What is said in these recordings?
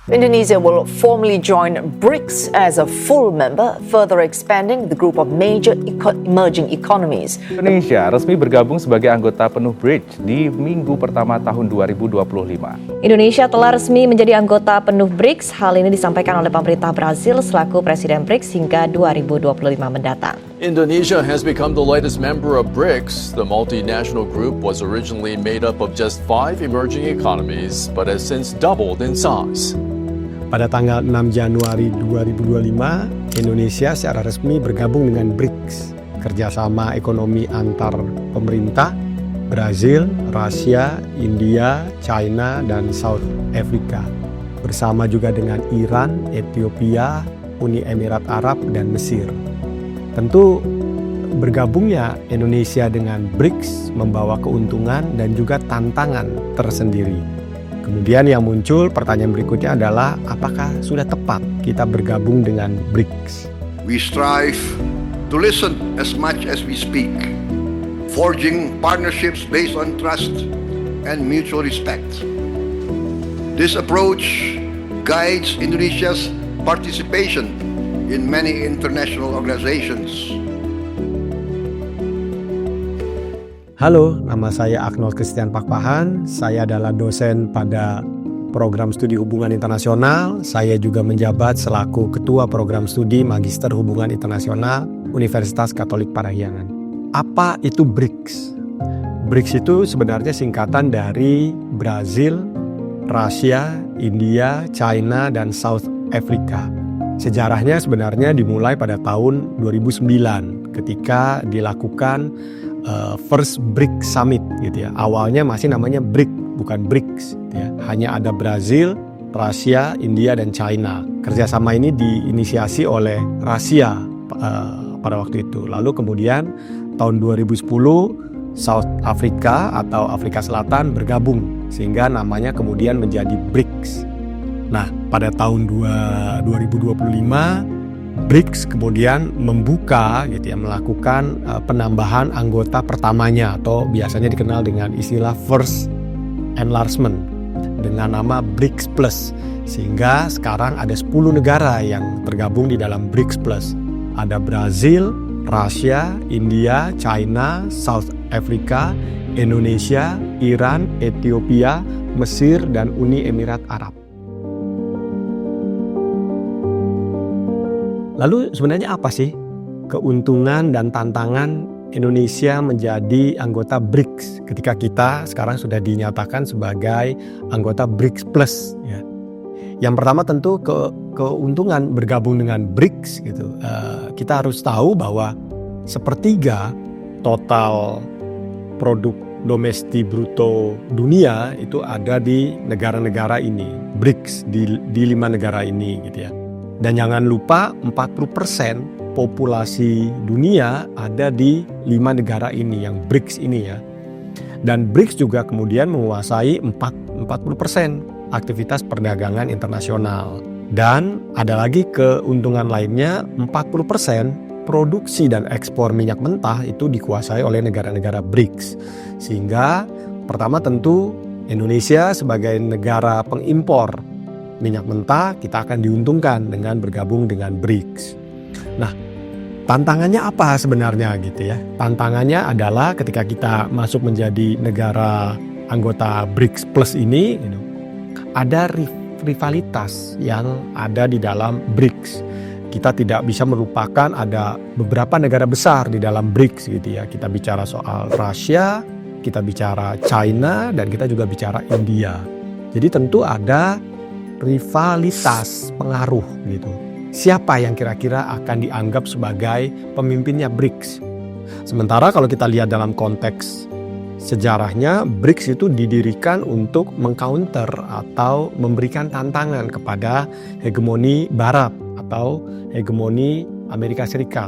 Indonesia will formally join BRICS as a full member, further expanding the group of major emerging economies. Indonesia resmi bergabung sebagai anggota penuh BRICS di minggu pertama tahun 2025. Indonesia telah resmi menjadi anggota penuh BRICS. Hal ini disampaikan oleh pemerintah Brasil selaku Presiden BRICS hingga 2025 mendatang. Indonesia has become the latest member of BRICS. The multinational group was originally made up of just 5 emerging economies, but has since doubled in size. Pada tanggal 6 Januari 2025, Indonesia secara resmi bergabung dengan BRICS, kerjasama ekonomi antar pemerintah Brazil, Rusia, India, China, dan South Africa. Bersama juga dengan Iran, Ethiopia, Uni Emirat Arab, dan Mesir. Tentu bergabungnya Indonesia dengan BRICS membawa keuntungan dan juga tantangan tersendiri. Kemudian yang muncul pertanyaan berikutnya adalah apakah sudah tepat kita bergabung dengan BRICS? We strive to listen as much as we speak, forging partnerships based on trust and mutual respect. This approach guides Indonesia's participation in many international organizations. Halo, nama saya Aknol Christian Pakpahan. Saya adalah dosen pada program studi hubungan internasional. Saya juga menjabat selaku ketua program studi Magister Hubungan Internasional Universitas Katolik Parahyangan. Apa itu BRICS? BRICS itu sebenarnya singkatan dari Brazil, Rusia, India, China, dan South Africa. Sejarahnya sebenarnya dimulai pada tahun 2009 ketika dilakukan First BRICS Summit gitu ya. Awalnya masih namanya BRIC, bukan BRICS gitu ya. Hanya ada Brazil, Rusia, India, dan China. Kerjasama ini diinisiasi oleh Rusia pada waktu itu. Lalu kemudian tahun 2010 South Africa atau Afrika Selatan bergabung sehingga namanya kemudian menjadi BRICS. Nah, pada tahun 2025 BRICS kemudian membuka gitu ya, melakukan penambahan anggota pertamanya atau biasanya dikenal dengan istilah First Enlargement dengan nama BRICS Plus. Sehingga sekarang ada 10 negara yang tergabung di dalam BRICS Plus. Ada Brazil, Rusia, India, China, South Africa, Indonesia, Iran, Ethiopia, Mesir, dan Uni Emirat Arab. Lalu sebenarnya apa sih keuntungan dan tantangan Indonesia menjadi anggota BRICS ketika kita sekarang sudah dinyatakan sebagai anggota BRICS Plus ya. Yang pertama tentu keuntungan bergabung dengan BRICS gitu. Kita harus tahu bahwa sepertiga total produk domestik bruto dunia itu ada di negara-negara ini, BRICS di 5 negara ini gitu ya. Dan jangan lupa 40% populasi dunia ada di 5 negara ini yang BRICS ini ya. Dan BRICS juga kemudian menguasai 40% aktivitas perdagangan internasional. Dan ada lagi keuntungan lainnya, 40% produksi dan ekspor minyak mentah itu dikuasai oleh negara-negara BRICS. Sehingga pertama tentu Indonesia sebagai negara pengimpor minyak mentah kita akan diuntungkan dengan bergabung dengan BRICS. Nah, tantangannya apa sebenarnya gitu ya? Tantangannya adalah ketika kita masuk menjadi negara anggota BRICS Plus ini, gitu, ada rivalitas yang ada di dalam BRICS. Kita tidak bisa melupakan ada beberapa negara besar di dalam BRICS gitu ya. Kita bicara soal Rusia, kita bicara China, dan kita juga bicara India. Jadi tentu ada rivalitas pengaruh gitu. Siapa yang kira-kira akan dianggap sebagai pemimpinnya BRICS? Sementara kalau kita lihat dalam konteks sejarahnya, BRICS itu didirikan untuk mengcounter atau memberikan tantangan kepada hegemoni Barat atau hegemoni Amerika Serikat.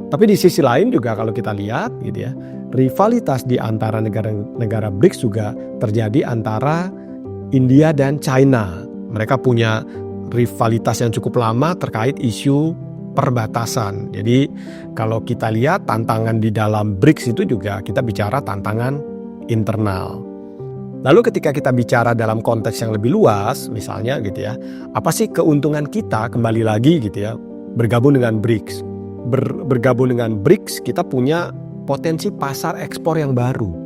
Tapi di sisi lain juga kalau kita lihat gitu ya, rivalitas di antara negara-negara BRICS juga terjadi antara India dan China. Mereka punya rivalitas yang cukup lama terkait isu perbatasan. Jadi kalau kita lihat tantangan di dalam BRICS itu juga kita bicara tantangan internal. Lalu ketika kita bicara dalam konteks yang lebih luas, misalnya gitu ya, apa sih keuntungan kita kembali lagi gitu ya, bergabung dengan BRICS. Bergabung dengan BRICS kita punya potensi pasar ekspor yang baru.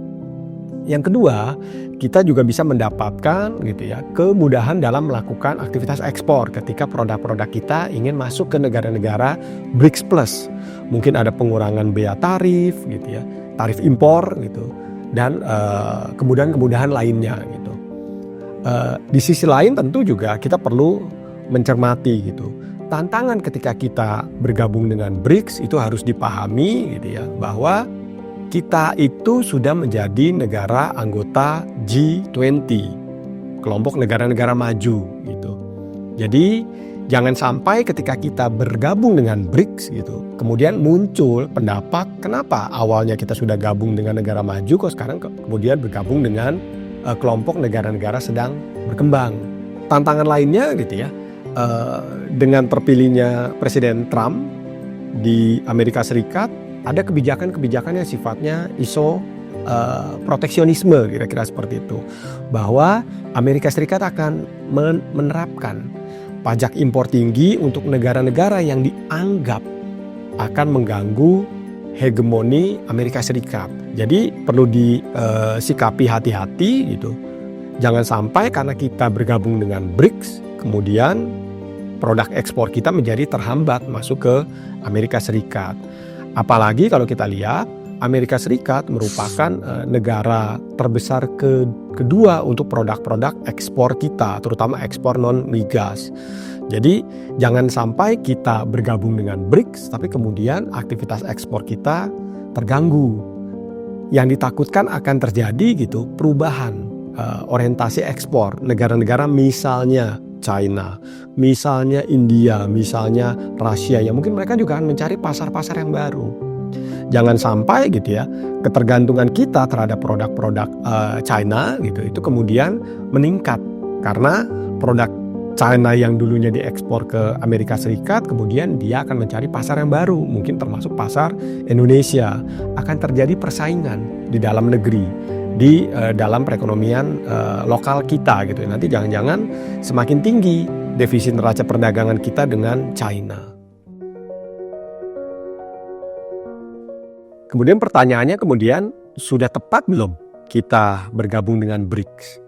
Yang kedua, kita juga bisa mendapatkan gitu ya, kemudahan dalam melakukan aktivitas ekspor ketika produk-produk kita ingin masuk ke negara-negara BRICS Plus. Mungkin ada pengurangan bea tarif gitu ya, tarif impor gitu. Dan kemudahan-kemudahan lainnya gitu. Di sisi lain tentu juga kita perlu mencermati gitu. Tantangan ketika kita bergabung dengan BRICS itu harus dipahami gitu ya, bahwa kita itu sudah menjadi negara anggota G20, kelompok negara-negara maju gitu. Jadi jangan sampai ketika kita bergabung dengan BRICS gitu, kemudian muncul pendapat kenapa awalnya kita sudah gabung dengan negara maju kok sekarang kemudian bergabung dengan kelompok negara-negara sedang berkembang. Tantangan lainnya gitu ya, dengan terpilihnya Presiden Trump di Amerika Serikat, ada kebijakan-kebijakan yang sifatnya proteksionisme kira-kira seperti itu. Bahwa Amerika Serikat akan menerapkan pajak impor tinggi untuk negara-negara yang dianggap akan mengganggu hegemoni Amerika Serikat. Jadi perlu disikapi hati-hati gitu. Jangan sampai karena kita bergabung dengan BRICS, kemudian produk ekspor kita menjadi terhambat masuk ke Amerika Serikat. Apalagi kalau kita lihat Amerika Serikat merupakan negara terbesar kedua untuk produk-produk ekspor kita, terutama ekspor non-migas. Jadi jangan sampai kita bergabung dengan BRICS, tapi kemudian aktivitas ekspor kita terganggu. Yang ditakutkan akan terjadi gitu perubahan orientasi ekspor negara-negara misalnya China, misalnya India, misalnya Rusia, yang mungkin mereka juga akan mencari pasar-pasar yang baru. Jangan sampai gitu ya, ketergantungan kita terhadap produk-produk China gitu itu kemudian meningkat karena produk China yang dulunya diekspor ke Amerika Serikat kemudian dia akan mencari pasar yang baru, mungkin termasuk pasar Indonesia. Akan terjadi persaingan di dalam negeri, di dalam perekonomian lokal kita gitu. Nanti jangan-jangan semakin tinggi defisit neraca perdagangan kita dengan China. Kemudian pertanyaannya sudah tepat belum kita bergabung dengan BRICS?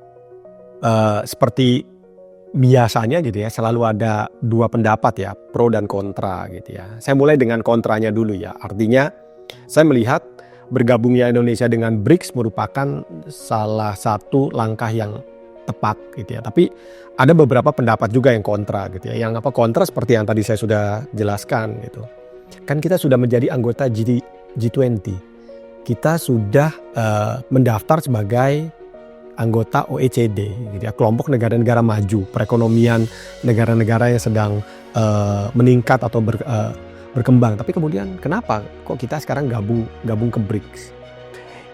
Seperti biasanya gitu ya, selalu ada dua pendapat ya, pro dan kontra gitu ya. Saya mulai dengan kontranya dulu ya. Artinya saya melihat bergabungnya Indonesia dengan BRICS merupakan salah satu langkah yang tepat gitu ya. Tapi ada beberapa pendapat juga yang kontra gitu ya. Yang kontra seperti yang tadi saya sudah jelaskan gitu. Kan kita sudah menjadi anggota G20. Kita sudah mendaftar sebagai anggota OECD gitu ya, kelompok negara-negara maju, perekonomian negara-negara yang sedang meningkat atau berkembang. Tapi kemudian kenapa kok kita sekarang gabung ke BRICS?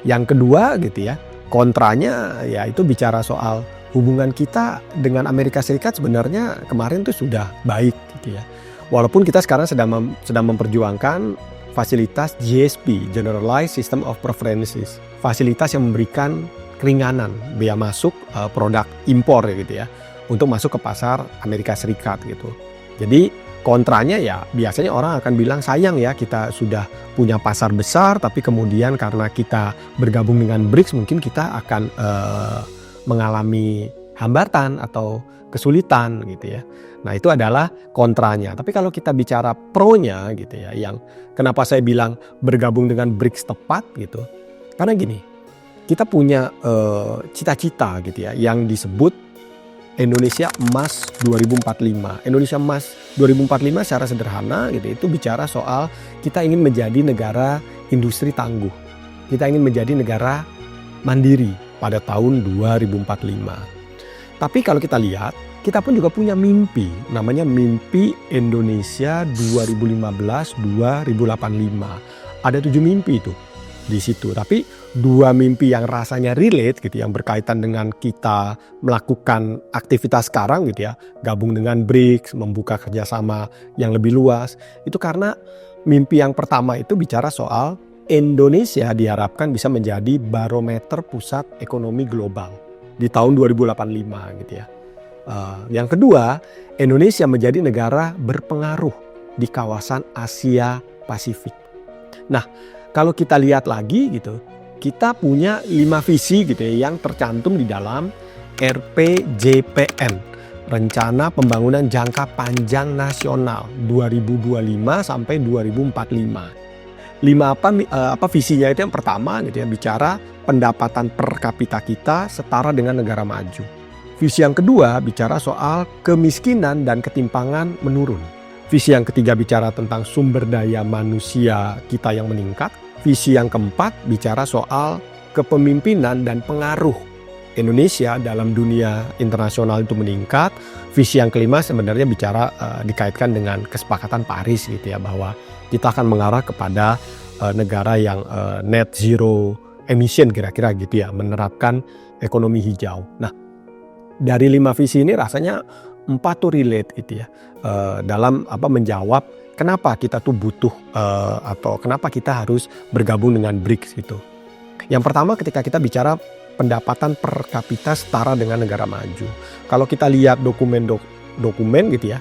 Yang kedua gitu ya, kontranya ya itu bicara soal hubungan kita dengan Amerika Serikat sebenarnya kemarin tuh sudah baik gitu ya. Walaupun kita sekarang sedang memperjuangkan fasilitas GSP, Generalized System of Preferences, fasilitas yang memberikan keringanan bea masuk produk impor gitu ya, untuk masuk ke pasar Amerika Serikat gitu. Jadi kontranya ya biasanya orang akan bilang sayang ya kita sudah punya pasar besar tapi kemudian karena kita bergabung dengan BRICS mungkin kita akan mengalami hambatan atau kesulitan gitu ya. Nah itu adalah kontranya. Tapi kalau kita bicara pro-nya gitu ya, yang kenapa saya bilang bergabung dengan BRICS tepat gitu, karena gini, kita punya cita-cita gitu ya yang disebut Indonesia Emas 2045. Indonesia Emas 2045 secara sederhana gitu itu bicara soal kita ingin menjadi negara industri tangguh. Kita ingin menjadi negara mandiri pada tahun 2045. Tapi kalau kita lihat, kita pun juga punya mimpi, namanya mimpi Indonesia 2015-2085. Ada 7 mimpi itu di situ. Tapi 2 mimpi yang rasanya relate gitu, yang berkaitan dengan kita melakukan aktivitas sekarang gitu ya, gabung dengan BRICS, membuka kerjasama yang lebih luas. Itu karena mimpi yang pertama itu bicara soal Indonesia diharapkan bisa menjadi barometer pusat ekonomi global. di tahun 2085 gitu ya. Yang kedua, Indonesia menjadi negara berpengaruh di kawasan Asia Pasifik. Nah, kalau kita lihat lagi gitu, kita punya 5 visi gitu ya yang tercantum di dalam RPJPN, Rencana Pembangunan Jangka Panjang Nasional 2025 sampai 2045. 5 visinya itu? Yang pertama gitu ya, bicara pendapatan per kapita kita setara dengan negara maju. Visi yang kedua bicara soal kemiskinan dan ketimpangan menurun. Visi yang ketiga bicara tentang sumber daya manusia kita yang meningkat. Visi yang keempat bicara soal kepemimpinan dan pengaruh Indonesia dalam dunia internasional itu meningkat. Visi yang kelima sebenarnya bicara dikaitkan dengan kesepakatan Paris gitu ya, bahwa kita akan mengarah kepada negara yang net zero emission kira-kira gitu ya, menerapkan ekonomi hijau. Nah, dari 5 visi ini rasanya 4 tuh relate gitu ya, dalam menjawab kenapa kita tuh butuh atau kenapa kita harus bergabung dengan BRICS itu. Yang pertama, ketika kita bicara pendapatan per kapita setara dengan negara maju. Kalau kita lihat dokumen gitu ya,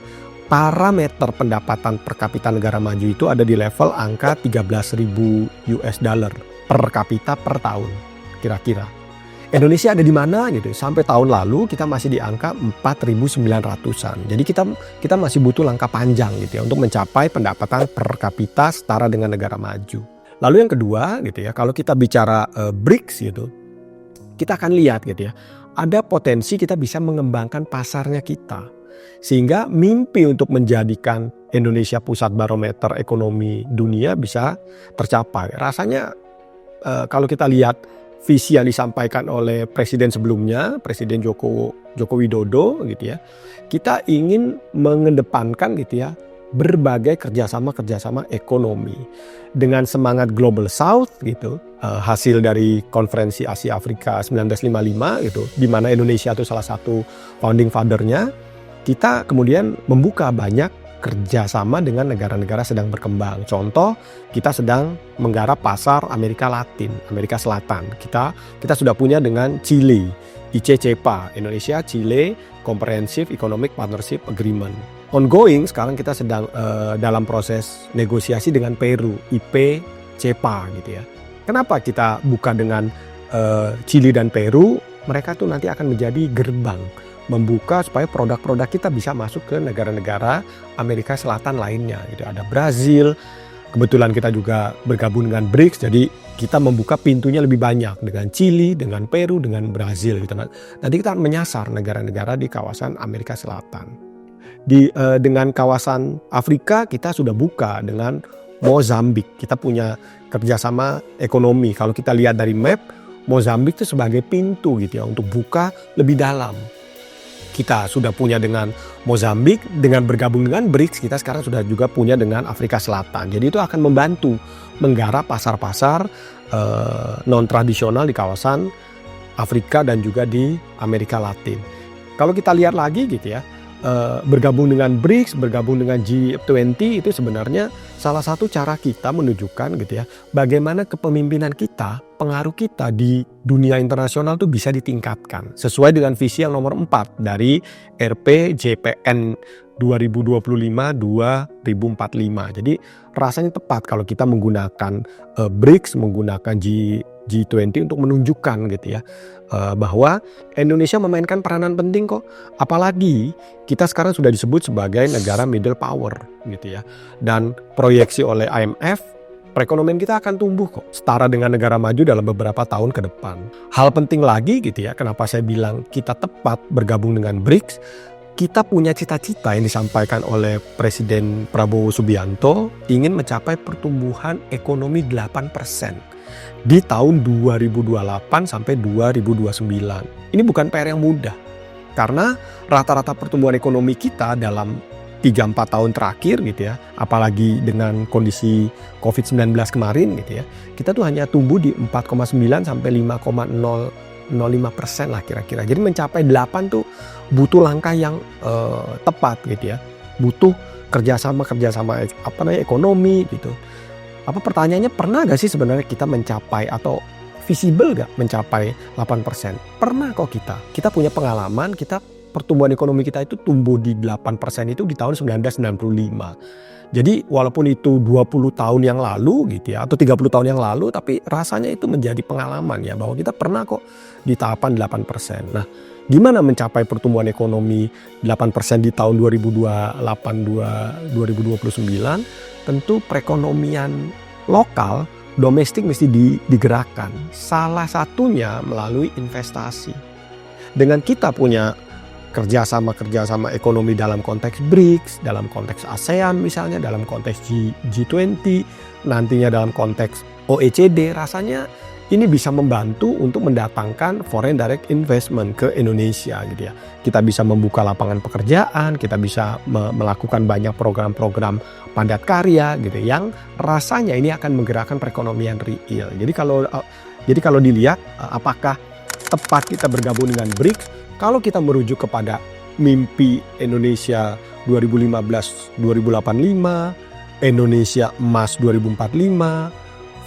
parameter pendapatan per kapita negara maju itu ada di level angka 13.000 US dollar per kapita per tahun kira-kira. Indonesia ada di mana gitu? Sampai tahun lalu kita masih di angka 4.900-an. Jadi kita masih butuh langkah panjang gitu ya untuk mencapai pendapatan per kapita setara dengan negara maju. Lalu yang kedua gitu ya, kalau kita bicara BRICS gitu, kita akan lihat gitu ya, ada potensi kita bisa mengembangkan pasarnya kita. Sehingga mimpi untuk menjadikan Indonesia pusat barometer ekonomi dunia bisa tercapai. Rasanya kalau kita lihat visi yang disampaikan oleh presiden sebelumnya, Presiden Joko Widodo gitu ya, kita ingin mengedepankan gitu ya berbagai kerjasama ekonomi dengan semangat Global South gitu, hasil dari konferensi Asia Afrika 1955 gitu, di mana Indonesia itu salah satu founding father-nya. Kita kemudian membuka banyak kerjasama dengan negara-negara sedang berkembang. Contoh, kita sedang menggarap pasar Amerika Latin, Amerika Selatan. Kita sudah punya dengan Chile, ICCPA, Indonesia Chile Comprehensive Economic Partnership Agreement. Ongoing, sekarang kita sedang dalam proses negosiasi dengan Peru, IPCPA gitu ya. Kenapa kita buka dengan Chile dan Peru? Mereka tuh nanti akan menjadi gerbang membuka supaya produk-produk kita bisa masuk ke negara-negara Amerika Selatan lainnya gitu. Ada Brazil, kebetulan kita juga bergabung dengan BRICS, jadi kita membuka pintunya lebih banyak dengan Chili, dengan Peru, dengan Brazil gitu. Nanti kita menyasar negara-negara di kawasan Amerika Selatan. Dengan kawasan Afrika kita sudah buka dengan Mozambik. Kita punya kerjasama ekonomi. Kalau kita lihat dari map, Mozambik itu sebagai pintu gitu ya untuk buka lebih dalam. Kita sudah punya dengan Mozambik, dengan bergabung dengan BRICS, kita sekarang sudah juga punya dengan Afrika Selatan. Jadi itu akan membantu menggarap pasar-pasar non-tradisional di kawasan Afrika dan juga di Amerika Latin. Kalau kita lihat lagi gitu ya, bergabung dengan BRICS, bergabung dengan G20 itu sebenarnya salah satu cara kita menunjukkan gitu ya, bagaimana kepemimpinan kita, pengaruh kita di dunia internasional tuh bisa ditingkatkan sesuai dengan visi yang nomor 4 dari RPJPN 2025-2045. Jadi rasanya tepat kalau kita menggunakan BRICS, menggunakan G20 untuk menunjukkan gitu ya bahwa Indonesia memainkan peranan penting kok. Apalagi kita sekarang sudah disebut sebagai negara middle power gitu ya. Dan proyeksi oleh IMF, perekonomian kita akan tumbuh kok setara dengan negara maju dalam beberapa tahun ke depan. Hal penting lagi gitu ya, kenapa saya bilang kita tepat bergabung dengan BRICS, kita punya cita-cita yang disampaikan oleh Presiden Prabowo Subianto ingin mencapai pertumbuhan ekonomi 8% di tahun 2028 sampai 2029. Ini bukan PR yang mudah karena rata-rata pertumbuhan ekonomi kita dalam 3-4 tahun terakhir gitu ya, apalagi dengan kondisi COVID-19 kemarin gitu ya, kita tuh hanya tumbuh di 4,9 sampai 5,05% lah kira-kira. Jadi mencapai 8 tuh butuh langkah yang tepat gitu ya, butuh kerjasama ekonomi gitu. Pertanyaannya, pernah gak sih sebenarnya kita mencapai atau visible gak mencapai 8%? Pernah kok kita punya pengalaman, pertumbuhan ekonomi kita itu tumbuh di 8% itu di tahun 1995. Jadi walaupun itu 20 tahun yang lalu gitu ya, atau 30 tahun yang lalu, tapi rasanya itu menjadi pengalaman ya, bahwa kita pernah kok di tahapan 8%. Nah, gimana mencapai pertumbuhan ekonomi 8% di tahun 2028-2029? Tentu perekonomian lokal, domestik mesti digerakkan. Salah satunya melalui investasi. Dengan kita punya kerjasama ekonomi dalam konteks BRICS, dalam konteks ASEAN misalnya, dalam konteks G20, nantinya dalam konteks OECD, rasanya ini bisa membantu untuk mendatangkan foreign direct investment ke Indonesia gitu ya. Kita bisa membuka lapangan pekerjaan, kita bisa melakukan banyak program-program padat karya gitu yang rasanya ini akan menggerakkan perekonomian real. Jadi kalau dilihat apakah tepat kita bergabung dengan BRICS, kalau kita merujuk kepada mimpi Indonesia 2015-2085, Indonesia Emas 2045,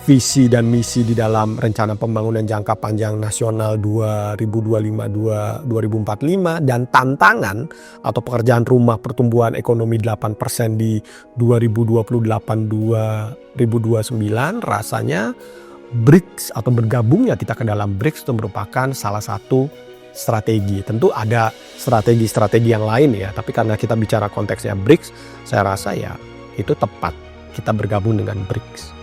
visi dan misi di dalam rencana pembangunan jangka panjang nasional 2025-2045, dan tantangan atau pekerjaan rumah pertumbuhan ekonomi 8% di 2028-2029, rasanya BRICS atau bergabungnya kita ke dalam BRICS itu merupakan salah satu strategi. Tentu ada strategi-strategi yang lain ya, tapi karena kita bicara konteksnya BRICS, saya rasa ya itu tepat kita bergabung dengan BRICS.